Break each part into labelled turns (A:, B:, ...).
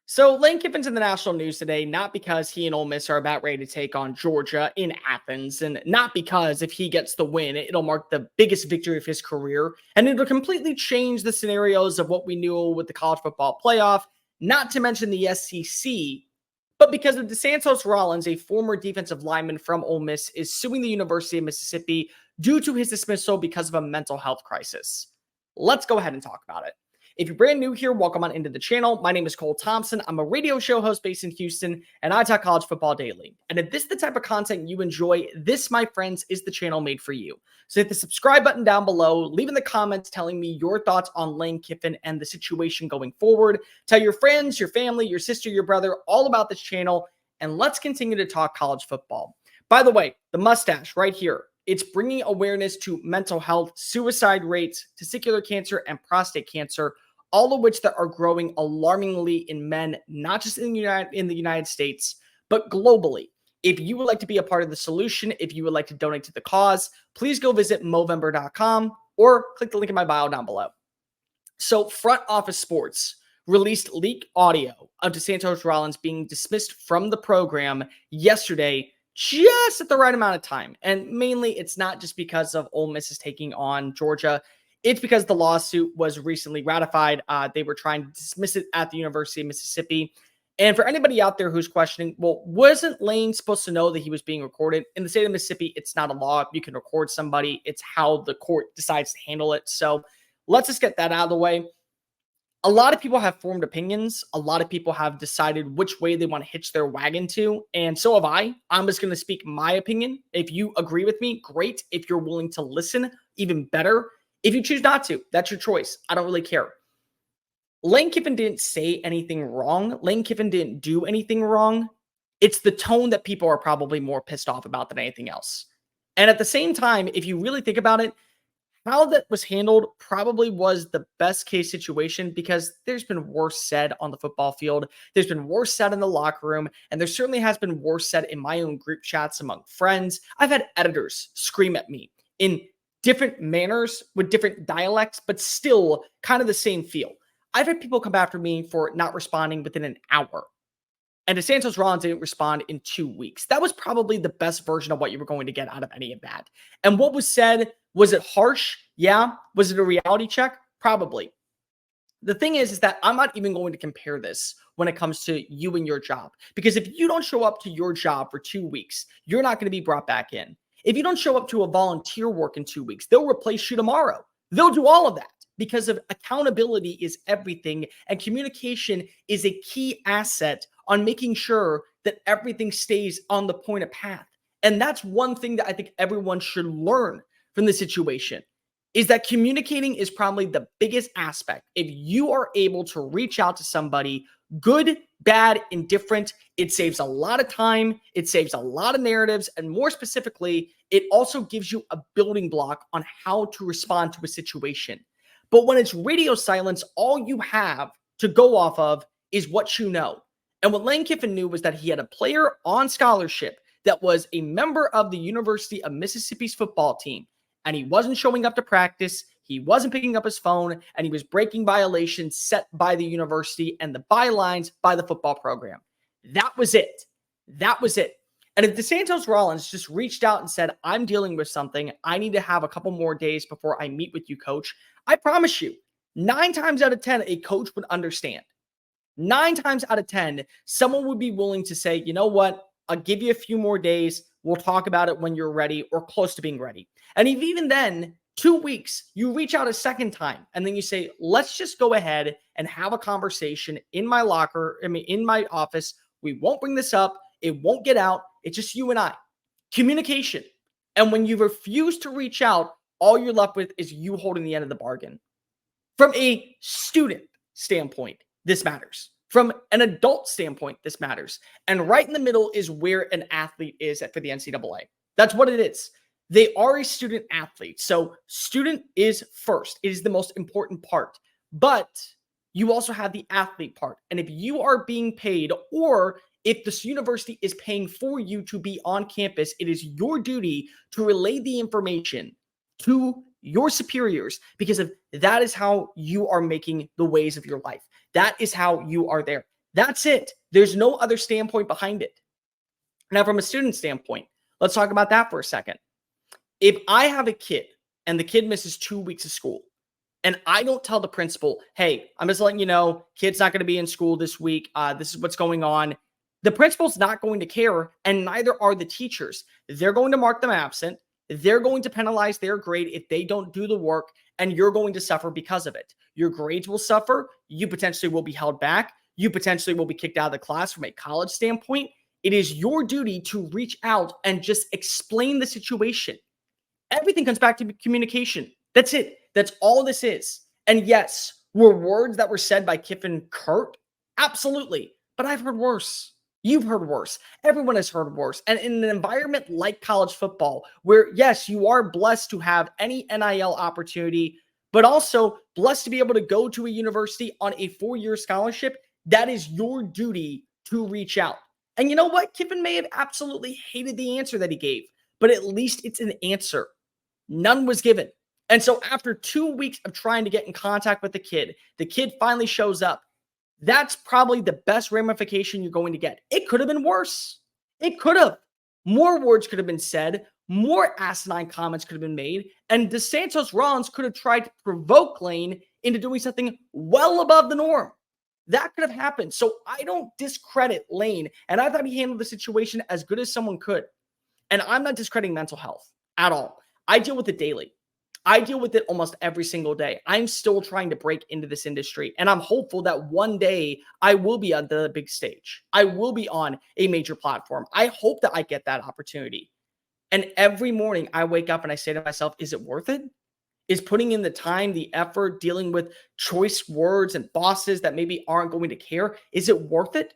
A: So Lane Kiffin's in the national news today, not because he and Ole Miss are about ready to take on Georgia in Athens, and not because if he gets the win, it'll mark the biggest victory of his career, and it'll completely change the scenarios of what we knew with the college football playoff, not to mention the SEC, but because of DeSanto Rollins, a former defensive lineman from Ole Miss, is suing the University of Mississippi due to his dismissal because of a mental health crisis. Let's go ahead and talk about it. If you're brand new here, welcome on into the channel. My name is Cole Thompson. I'm a radio show host based in Houston, and I talk college football daily. And if this is the type of content you enjoy, this, my friends, is the channel made for you. So hit the subscribe button down below, leave in the comments telling me your thoughts on Lane Kiffin and the situation going forward. Tell your friends, your family, your sister, your brother, all about this channel, and let's continue to talk college football. By the way, the mustache right here, it's bringing awareness to mental health, suicide rates, testicular cancer, and prostate cancer, all of which that are growing alarmingly in men, not just in the United States, but globally. If you would like to be a part of the solution, if you would like to donate to the cause, please go visit Movember.com or click the link in my bio down below. So Front Office Sports released leaked audio of DeSanto Rollins being dismissed from the program yesterday, just at the right amount of time. And mainly it's not just because of Ole Miss is taking on Georgia. It's because the lawsuit was recently ratified. They were trying to dismiss it at the University of Mississippi. And for anybody out there who's questioning, well, wasn't Lane supposed to know that he was being recorded? In the state of Mississippi, it's not a law. You can record somebody. It's how the court decides to handle it. So let's just get that out of the way. A lot of people have formed opinions. A lot of people have decided which way they want to hitch their wagon to. And so have I. I'm just going to speak my opinion. If you agree with me, great. If you're willing to listen, even better. If you choose not to, that's your choice. I don't really care. Lane Kiffin didn't say anything wrong. Lane Kiffin didn't do anything wrong. It's the tone that people are probably more pissed off about than anything else. And at the same time, if you really think about it, how that was handled probably was the best case situation, because there's been worse said on the football field. There's been worse said in the locker room. And there certainly has been worse said in my own group chats among friends. I've had editors scream at me in different manners with different dialects, but still kind of the same feel. I've had people come after me for not responding within an hour. And DeSanto Rollins didn't respond in 2 weeks. That was probably the best version of what you were going to get out of any of that. And what was said, was it harsh? Yeah. Was it a reality check? Probably. The thing is that I'm not even going to compare this when it comes to you and your job. Because if you don't show up to your job for 2 weeks, you're not going to be brought back in. If you don't show up to a volunteer work in 2 weeks, they'll replace you tomorrow. They'll do all of that because of accountability is everything. And communication is a key asset on making sure that everything stays on the point of path. And that's one thing that I think everyone should learn from the situation, is that communicating is probably the biggest aspect. If you are able to reach out to somebody, good, bad, indifferent, it saves a lot of time, it saves a lot of narratives, and more specifically, it also gives you a building block on how to respond to a situation. But when it's radio silence, all you have to go off of is what you know. And what Lane Kiffin knew was that he had a player on scholarship that was a member of the University of Mississippi's football team, and he wasn't showing up to practice, he wasn't picking up his phone, and he was breaking violations set by the university and the bylines by the football program. That was it. That was it. And if DeSanto Rollins just reached out and said, I'm dealing with something, I need to have a couple more days before I meet with you, coach, I promise you, 9 times out of 10, a coach would understand. 9 times out of 10, someone would be willing to say, you know what, I'll give you a few more days. We'll talk about it when you're ready or close to being ready. And if even then, 2 weeks, you reach out a second time and then you say, let's just go ahead and have a conversation in my in my office. We won't bring this up. It won't get out. It's just you and I. Communication. And when you refuse to reach out, all you're left with is you holding the end of the bargain. From a student standpoint, this matters. From an adult standpoint, this matters. And right in the middle is where an athlete is for the NCAA. That's what it is. They are a student athlete. So student is first. It is the most important part. But you also have the athlete part. And if you are being paid, or if this university is paying for you to be on campus, it is your duty to relay the information to your superiors, because of that is how you are making the ways of your life. That is how you are there. That's it. There's no other standpoint behind it. Now, from a student standpoint, let's talk about that for a second. If I have a kid and the kid misses 2 weeks of school, and I don't tell the principal, hey, I'm just letting you know, kid's not going to be in school this week. This is what's going on. The principal's not going to care, and neither are the teachers. They're going to mark them absent. They're going to penalize their grade if they don't do the work, and you're going to suffer because of it. Your grades will suffer. You potentially will be held back. You potentially will be kicked out of the class from a college standpoint. It is your duty to reach out and just explain the situation. Everything comes back to communication. That's it. That's all this is. And yes, were words that were said by Kiffin curt? Absolutely. But I've heard worse. You've heard worse. Everyone has heard worse. And in an environment like college football, where yes, you are blessed to have any NIL opportunity, but also blessed to be able to go to a university on a 4-year scholarship, that is your duty to reach out. And you know what? Kiffin may have absolutely hated the answer that he gave, but at least it's an answer. None was given. And so after 2 weeks of trying to get in contact with the kid finally shows up. That's probably the best ramification you're going to get. It could have been worse. It could have. More words could have been said. More asinine comments could have been made. And DeSanto Rollins could have tried to provoke Lane into doing something well above the norm. That could have happened. So I don't discredit Lane. And I thought he handled the situation as good as someone could. And I'm not discrediting mental health at all. I deal with it daily. I deal with it almost every single day. I'm still trying to break into this industry, and I'm hopeful that one day I will be on the big stage. I will be on a major platform. I hope that I get that opportunity. And every morning I wake up and I say to myself, is it worth it? Is putting in the time, the effort, dealing with choice words and bosses that maybe aren't going to care, is it worth it?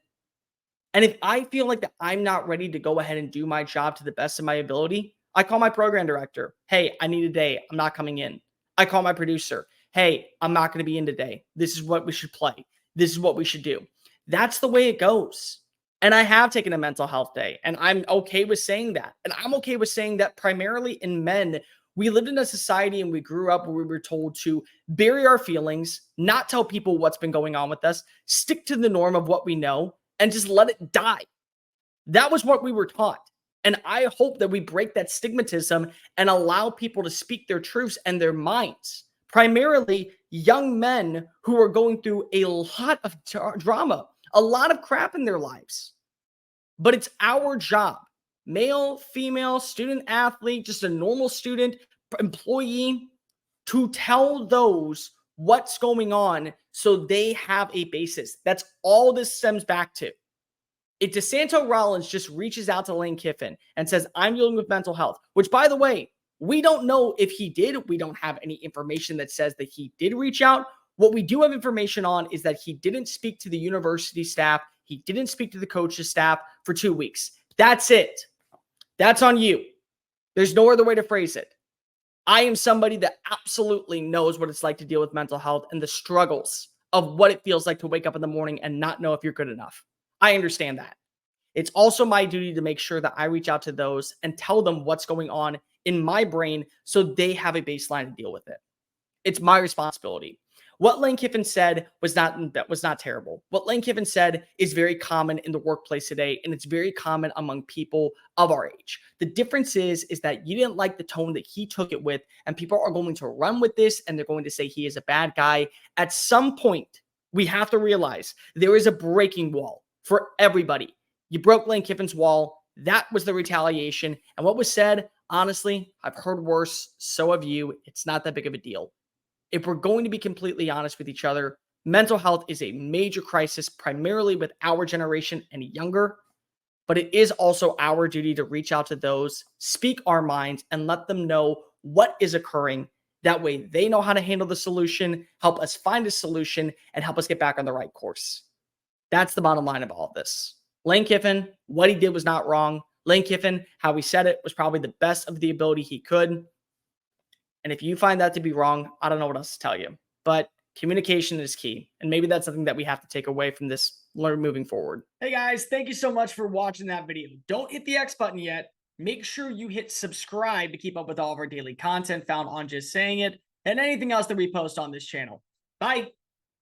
A: And if I feel like that I'm not ready to go ahead and do my job to the best of my ability, I call my program director. Hey, I need a day. I'm not coming in. I call my producer. Hey, I'm not going to be in today. This is what we should play. This is what we should do. That's the way it goes. And I have taken a mental health day, and I'm okay with saying that. And I'm okay with saying that primarily in men, we lived in a society and we grew up where we were told to bury our feelings, not tell people what's been going on with us, stick to the norm of what we know, and just let it die. That was what we were taught. And I hope that we break that stigmatism and allow people to speak their truths and their minds. Primarily young men who are going through a lot of drama, a lot of crap in their lives. But it's our job, male, female, student, athlete, just a normal student, employee, to tell those what's going on so they have a basis. That's all this stems back to. If DeSanto Rollins just reaches out to Lane Kiffin and says, I'm dealing with mental health, which, by the way, we don't know if he did. We don't have any information that says that he did reach out. What we do have information on is that he didn't speak to the university staff. He didn't speak to the coaches staff for 2 weeks. That's it. That's on you. There's no other way to phrase it. I am somebody that absolutely knows what it's like to deal with mental health and the struggles of what it feels like to wake up in the morning and not know if you're good enough. I understand that. It's also my duty to make sure that I reach out to those and tell them what's going on in my brain so they have a baseline to deal with it. It's my responsibility. What Lane Kiffin said was not terrible. What Lane Kiffin said is very common in the workplace today, and it's very common among people of our age. The difference is that you didn't like the tone that he took it with, and people are going to run with this, and they're going to say he is a bad guy. At some point, we have to realize there is a breaking wall for everybody. You broke Lane Kiffin's wall. That was the retaliation. And what was said, honestly, I've heard worse. So have you. It's not that big of a deal. If we're going to be completely honest with each other, mental health is a major crisis, primarily with our generation and younger. But it is also our duty to reach out to those, speak our minds, and let them know what is occurring. That way they know how to handle the solution, help us find a solution, and help us get back on the right course. That's the bottom line of all of this. Lane Kiffin, what he did was not wrong. Lane Kiffin, how he said it was probably the best of the ability he could. And if you find that to be wrong, I don't know what else to tell you. But communication is key. And maybe that's something that we have to take away from this moving forward. Hey guys, thank you so much for watching that video. Don't hit the X button yet. Make sure you hit subscribe to keep up with all of our daily content found on Just Saying It and anything else that we post on this channel. Bye.